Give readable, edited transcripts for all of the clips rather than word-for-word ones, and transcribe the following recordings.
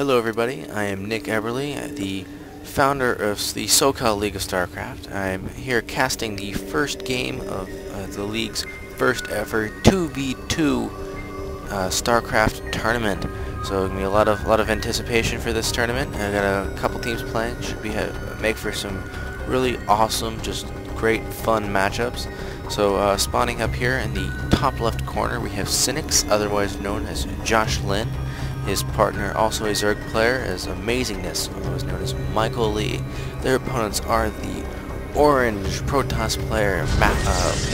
Hello everybody, I am Nick Eberly, the founder of the SoCal League of StarCraft. I'm here casting the first game of the league's first ever 2v2 StarCraft tournament. So it's gonna be a lot of anticipation for this tournament. I got a couple teams playing. Should make for some really awesome, just great fun matchups. So spawning up here in the top left corner we have Cynics, otherwise known as Josh Lynn. His partner, also a Zerg player, is Amazingness, otherwise known as Michael Lee. Their opponents are the orange Protoss player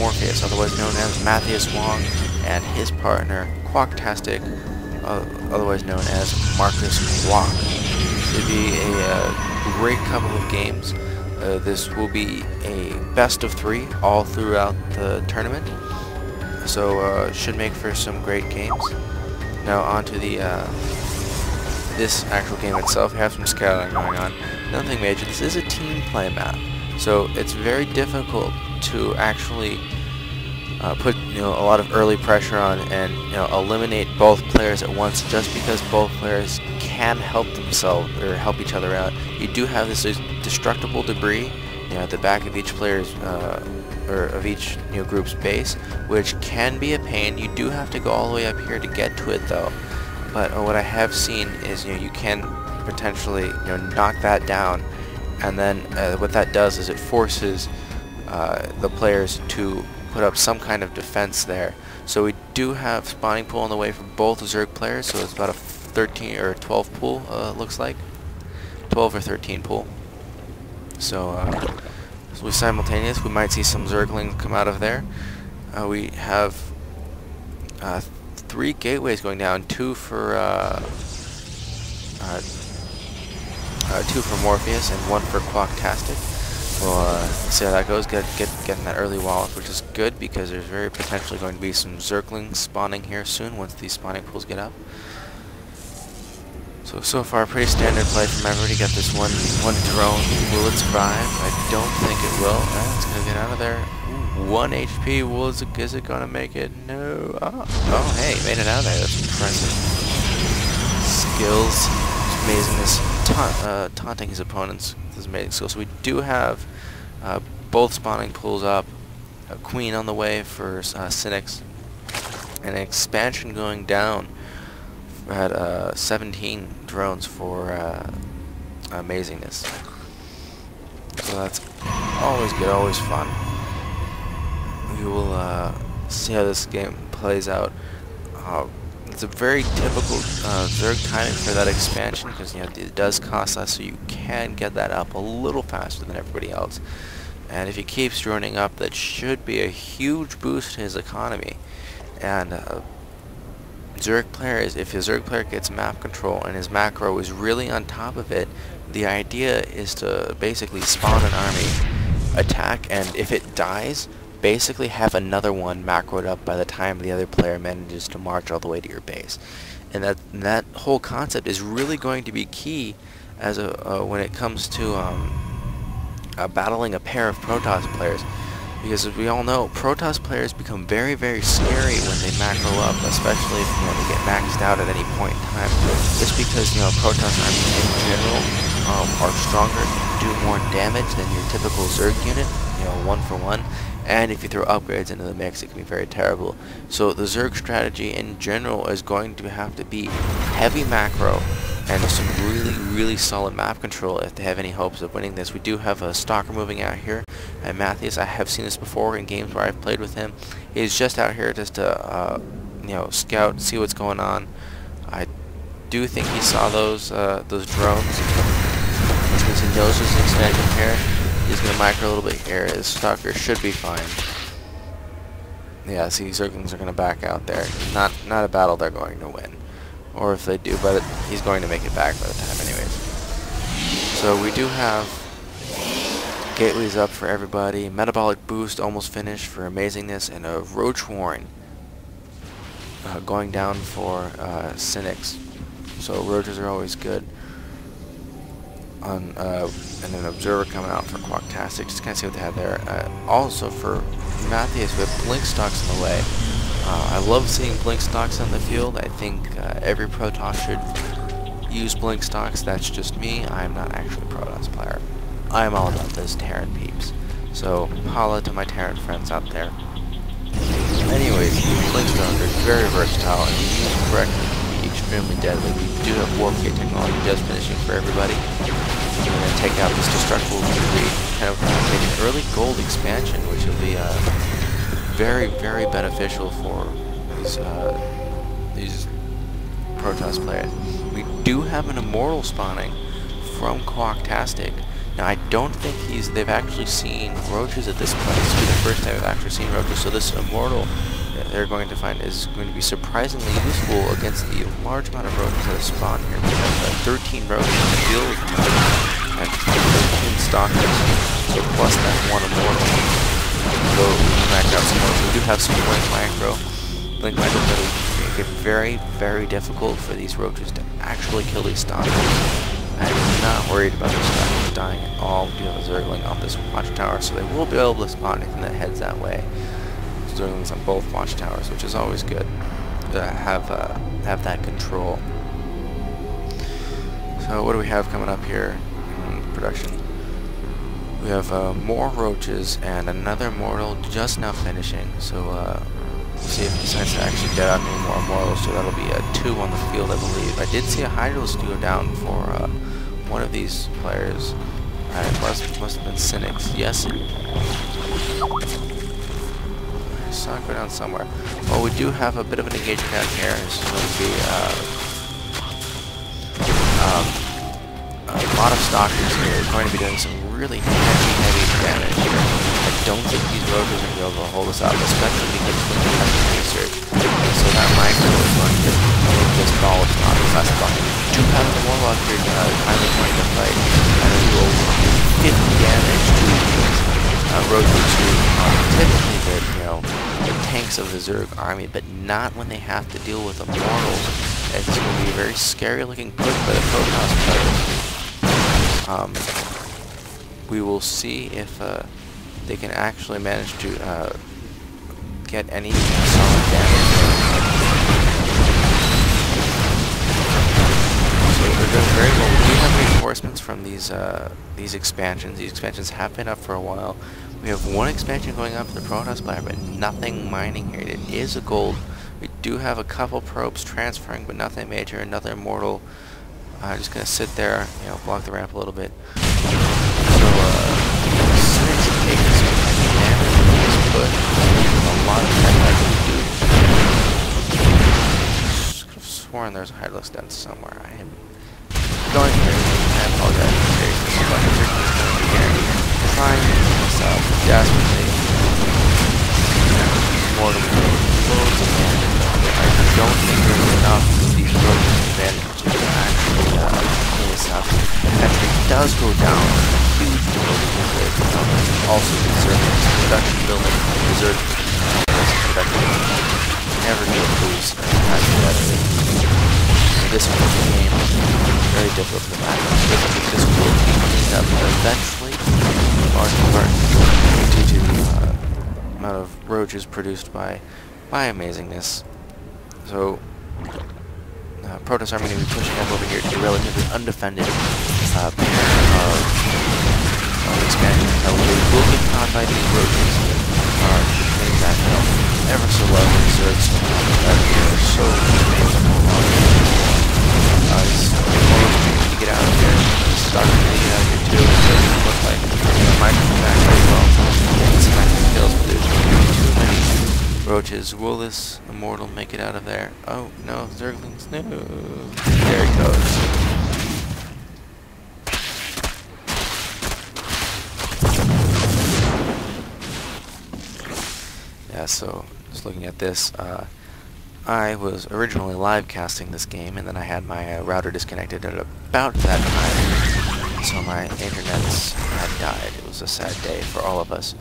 Morpheus, otherwise known as Matthias Wong, and his partner Quacktastic, otherwise known as Marcus Quack. It'll be a great couple of games. This will be a best of 3 all throughout the tournament, so should make for some great games. Now on to the this actual game itself. We have some scouting going on. Nothing major. This is a team play map, so it's very difficult to actually put a lot of early pressure on and eliminate both players at once, just because both players can help themselves or help each other out. You do have this destructible debris at the back of each player's or of each group's base, which can be a pain. You do have to go all the way up here to get to it though. But what I have seen is you can potentially knock that down, and then what that does is it forces the players to put up some kind of defense there. So we do have spawning pool on the way for both Zerg players, so it's about a 13 or 12 pool, looks like 12 or 13 pool. So we simultaneous, we might see some Zerglings come out of there. We have 3 gateways going down, 2 for Morpheus and 1 for Quacktastic. We'll see how that goes. Getting that early wallet, which is good because there's very potentially going to be some Zerglings spawning here soon once these spawning pools get up. So far, pretty standard play from everybody. Got this one drone. Will it survive? I don't think it will. It's gonna get out of there. Ooh, 1 HP. Is it gonna make it? No. Oh, hey, made it out of there. That's impressive. Skills. It's amazing. Taunting his opponents with his amazing skills. So we do have both spawning pools up. A queen on the way for Cynics, and an expansion going down. We had 17 drones for Amazingness. So that's always good, always fun. We will see how this game plays out. It's a very typical Zerg timing for that expansion, because it does cost less, so you can get that up a little faster than everybody else. And if he keeps droning up, that should be a huge boost to his economy. And Zerg players, if a Zerg player gets map control and his macro is really on top of it, the idea is to basically spawn an army, attack, and if it dies, basically have another one macroed up by the time the other player manages to march all the way to your base. And that whole concept is really going to be key as when it comes to battling a pair of Protoss players. Because as we all know, Protoss players become very, very scary when they macro up, especially if they get maxed out at any point in time. Just because Protoss armies in general are stronger, do more damage than your typical Zerg unit, 1 for 1. And if you throw upgrades into the mix, it can be very terrible. So the Zerg strategy in general is going to have to be heavy macro and some really, really solid map control if they have any hopes of winning this. We do have a stalker moving out here, and Matthias, I have seen this before in games where I've played with him. He's just out here just to scout, see what's going on. I do think he saw those drones, which means he knows there's an expansion here. He's gonna micro a little bit here. His stalker should be fine. Yeah, see, Zerglings are gonna back out there. Not a battle they're going to win. Or if they do, but he's going to make it back by the time anyways. So we do have gateways up for everybody. Metabolic boost almost finished for Amazingness, and a Roach Warren going down for Cynics. So roaches are always good. And an observer coming out for Quacktastic. Just kind of see what they have there. Also for Matthias, we have Blink Stocks in the way. I love seeing Blink Stocks on the field. I think every Protoss should use blink stocks. That's just me. I'm not actually a Protoss player. I'm all about those Terran peeps. So, holla to my Terran friends out there. Anyways, blink stocks are very versatile, and if used correctly, can be extremely deadly. We do have warp gate technology just finishing for everybody. We're going to take out this destructible degree, kind of make an early gold expansion, which will be very, very beneficial for these Protoss players. We do have an immortal spawning from Quacktastic. Now I don't think they've actually seen roaches at this place. This will be the first time they've actually seen roaches, so this immortal they're going to find is going to be surprisingly useful against the large amount of roaches that have spawned here. We have 13 roaches to deal with and 13 stalkers, so plus that one immortal. So we max out some more. We do have some blink micro. Blink micro that will make it very, very difficult for these roaches to actually kill these stalkers. I'm not worried about the stalkers dying at all. We do have a Zergling on this watchtower, so they will be able to spawn anything that heads that way. Zerglings on both watchtowers, which is always good to have that control. So what do we have coming up here in production? We have more roaches and another mortal just now finishing. So we'll see if he decides to actually get out any more mortals. So that'll be a 2 on the field, I believe. I did see a Hydralisk go down for one of these players. It must have been Cynics. Yes, I saw it go down somewhere. Well, we do have a bit of an engagement down here. This is going to be a lot of stalkers here. We're going to be doing some really heavy damage here. I don't think these roaches are going to be able to hold us up, especially because we don't have the research. So that micro is going to just ball of stalkers. That's fine. We do have the Warlock here kindly joining the fight, and it will 50 damage to these roaches who are typically the tanks of the Zerg army, but not when they have to deal with immortals. It's going to be a very scary looking push by the Protoss players. We will see if they can actually manage to get any solid damage. So they're doing very well. We do have reinforcements from these expansions. These expansions have been up for a while. We have one expansion going up for the Protoss player, but nothing mining here. It is a gold. We do have a couple probes transferring, but nothing major. Another immortal. Just gonna sit there, block the ramp a little bit. So, Cynics are taking some heavy damage from this push. A lot of tech we do. I could have sworn there's a Hydralisk down somewhere. I am going crazy. I apologize for seriously. But I'm trying to get this out desperately. More to loads of damage. I don't think there's enough of these roaches advantage to actually clean this up. Petri does go down huge with also conserving its production building, preserve production. Never get a boost. This one is a game very difficult to match. This will be cleaned up eventually, large part due to the amount of roaches produced by amazingness. So Protoss army going to be pushing up over here to the relatively undefended pair of expansion. Now we will get caught by these roaches. Getting back up ever so low in Zergs. They're so it's to get out of here. Stalkers to get out of here too. It doesn't look like it might come back very well. Getting some active kills, but there's too many roaches. Will this immortal make it out of there? Oh no, Zerglings, no. There he goes. Yeah, so just looking at this, I was originally live casting this game, and then I had my router disconnected at about that time, so my internets had died. It was a sad day for all of us.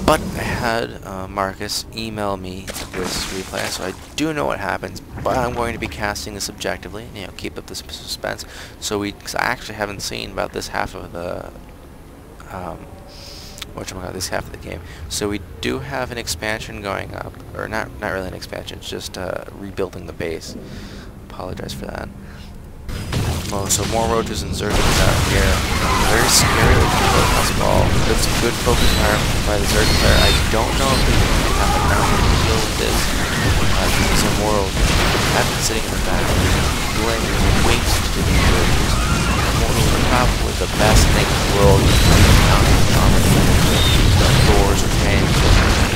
But I had Marcus email me this replay, so I do know what happens, but I'm going to be casting this objectively, keep up the suspense. So cause I actually haven't seen about this half of the, this half of the game. So we do have an expansion going up, or not really an expansion, it's just rebuilding the base. Apologize for that. So more roaches and zerglings out here. Very scary looking Protoss ball. That's a good focus fire by the Zerg player. I don't know if they have enough to deal with this. These Immortals have been sitting in the back, laying waste to the roaches. Immortals are probably the best thing in the world. Armor doors or tanks.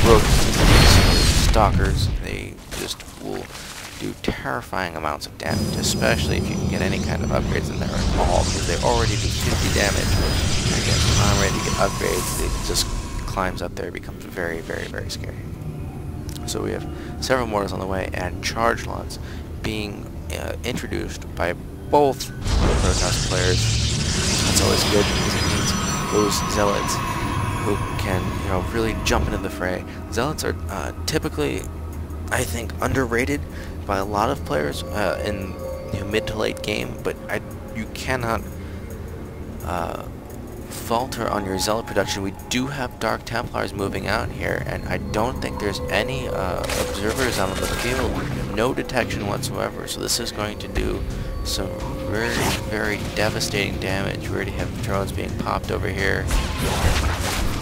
Roaches, stalkers, they just will do terrifying amounts of damage, especially if you can get any kind of upgrades in there at all, because they already do 50 damage. Again, I'm ready to get upgrades, it just climbs up there, becomes very, very, very scary. So we have several mortars on the way, and charge lots being introduced by both Protoss players. That's always good, because it means those zealots who can, really jump into the fray. Zealots are typically, I think, underrated by a lot of players in mid to late game, but you cannot falter on your Zealot production. We do have Dark Templars moving out here, and I don't think there's any observers out on the field. No detection whatsoever, so this is going to do some very, very devastating damage. We already have drones being popped over here.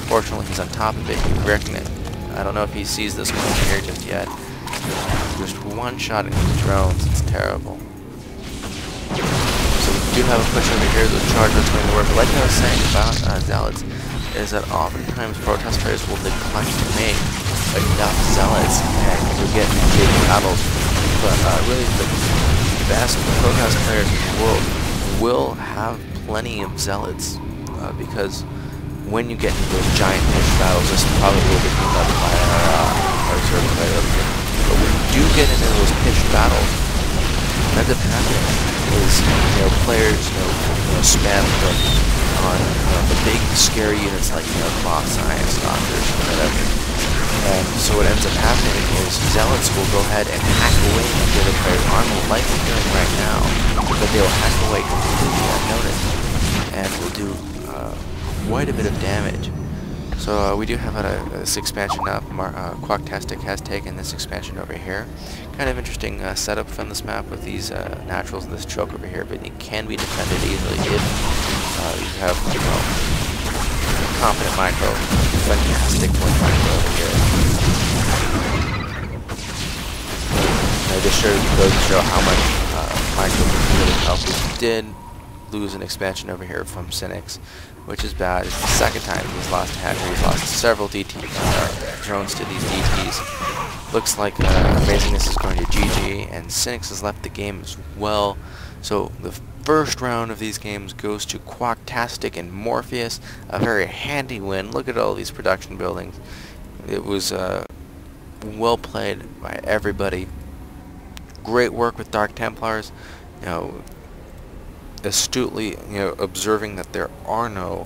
Fortunately, he's on top of it. You reckon it. I don't know if he sees this one here just yet. Just one shot into the drones, it's terrible. So we do have a push over here, the charge that's going to work. But like I was saying about Zealots, is that oftentimes Protoss players will neglect to make enough Zealots and you'll get big battles. But really the best Protoss players in the world will have plenty of Zealots because when you get into those giant pitch battles, this probably will be cleaned up by our Zerg player over here. But when you do get into those pitched battles, what ends up happening is, players, spam them on the big scary units like, Cloth Science, Doctors, whatever. And so what ends up happening is Zealots will go ahead and hack away at the other player's armor like they're doing right now, but they'll hack away completely unnoticed and will do quite a bit of damage. So we do have this expansion up. Quacktastic has taken this expansion over here. Kind of interesting setup from this map with these naturals and this choke over here, but it can be defended easily if you have competent micro. Fantastic point micro over here. I just goes to show how much micro can really help. We did lose an expansion over here from Cynics, which is bad. It's the second time he's lost a hatchery. He's lost several drones to these DTs. Looks like Amazingness is going to GG, and Cynics has left the game as well. So the first round of these games goes to Quacktastic and Morpheus. A very handy win. Look at all these production buildings. It was well played by everybody. Great work with Dark Templars. Astutely, observing that there are no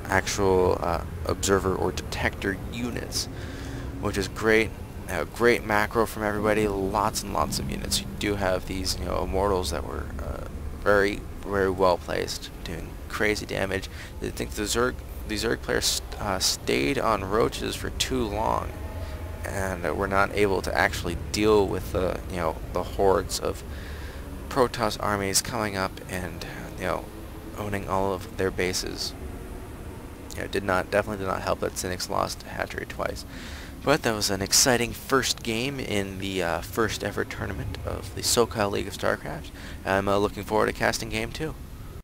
actual observer or detector units, which is great. Great macro from everybody. Lots and lots of units. You do have these, Immortals that were very, very well placed, doing crazy damage. I think the Zerg players stayed on roaches for too long, and were not able to actually deal with the, the hordes of Protoss armies coming up and owning all of their bases. Definitely did not help that Cynics lost hatchery twice. But that was an exciting first game in the first ever tournament of the SoCal League of StarCraft. I'm looking forward to casting game 2.